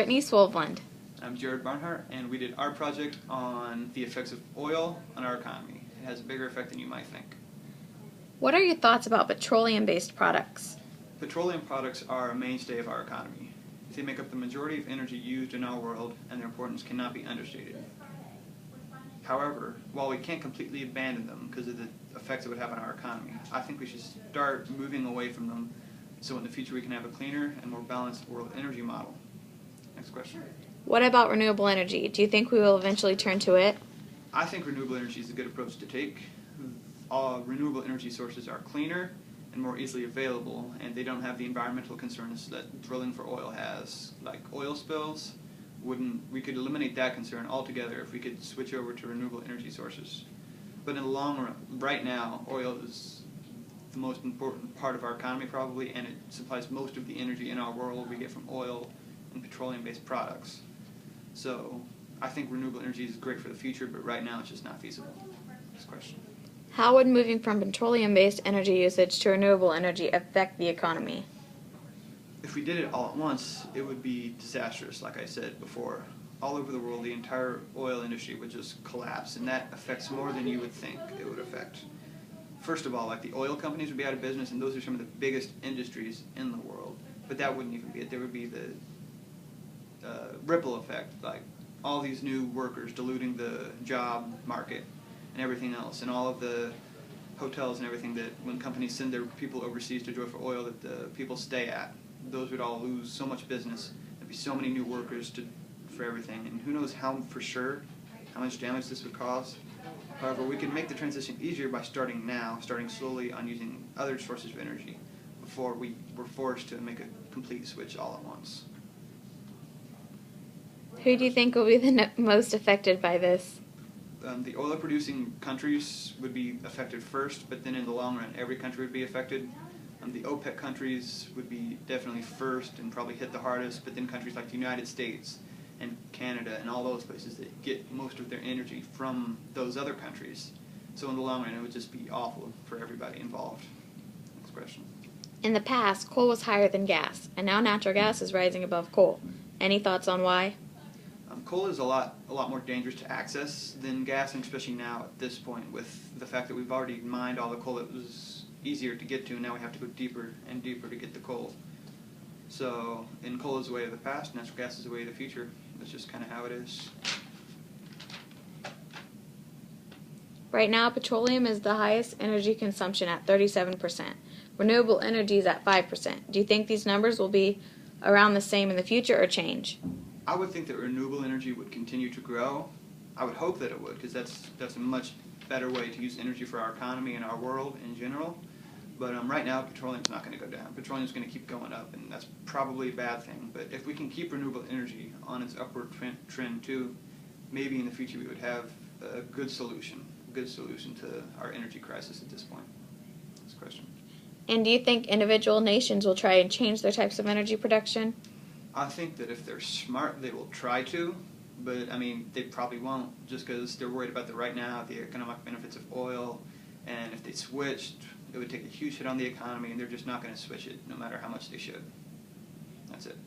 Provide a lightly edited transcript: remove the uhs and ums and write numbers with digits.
Brittany Swoveland. I'm Jared Barnhart, and we did our project on the effects of oil on our economy. It has a bigger effect than you might think. What are your thoughts about petroleum-based products? Petroleum products are a mainstay of our economy. They make up the majority of energy used in our world, and their importance cannot be understated. However, while we can't completely abandon them because of the effects it would have on our economy, I think we should start moving away from them so in the future we can have a cleaner and more balanced world energy model. Next question. What about renewable energy? Do you think we will eventually turn to it? I think renewable energy is a good approach to take. All renewable energy sources are cleaner and more easily available, and they don't have the environmental concerns that drilling for oil has, like oil spills. We could eliminate that concern altogether if we could switch over to renewable energy sources. But in the long run, right now, oil is the most important part of our economy probably, and it supplies most of the energy in our world we get from oil and petroleum-based products. So I think renewable energy is great for the future, but right now it's just not feasible. Next question. How would moving from petroleum-based energy usage to renewable energy affect the economy? If we did it all at once, it would be disastrous, like I said before. All over the world, the entire oil industry would just collapse, and that affects more than you would think it would affect. First of all, like the oil companies would be out of business, and those are some of the biggest industries in the world. But that wouldn't even be it. There would be the ripple effect, like all these new workers diluting the job market and everything else, and all of the hotels and everything that when companies send their people overseas to drill for oil that the people stay at, those would all lose so much business. There'd be so many new workers for everything, and who knows how much damage this would cause. However, we can make the transition easier by starting slowly on using other sources of energy before we were forced to make a complete switch all at once. Who do you think will be the most affected by this? The oil-producing countries would be affected first, but then in the long run, every country would be affected. The OPEC countries would be definitely first and probably hit the hardest, but then countries like the United States and Canada and all those places that get most of their energy from those other countries. So in the long run, it would just be awful for everybody involved. Next question. In the past, coal was higher than gas, and now natural gas is rising above coal. Any thoughts on why? Coal is a lot more dangerous to access than gas, and especially now at this point with the fact that we've already mined all the coal that was easier to get to, and now we have to go deeper and deeper to get the coal. So, and coal is the way of the past, natural gas is the way of the future. That's just kind of how it is. Right now, petroleum is the highest energy consumption at 37%. Renewable energy is at 5%. Do you think these numbers will be around the same in the future or change? I would think that renewable energy would continue to grow. I would hope that it would, because that's a much better way to use energy for our economy and our world in general. But right now, petroleum's not going to go down. Petroleum's going to keep going up, and that's probably a bad thing. But if we can keep renewable energy on its upward trend too, maybe in the future we would have a good solution to our energy crisis at this point. Next question. And do you think individual nations will try and change their types of energy production? I think that if they're smart, they will try to, but I mean, they probably won't just because they're worried about the economic benefits of oil, and if they switched, it would take a huge hit on the economy, and they're just not going to switch it no matter how much they should. That's it.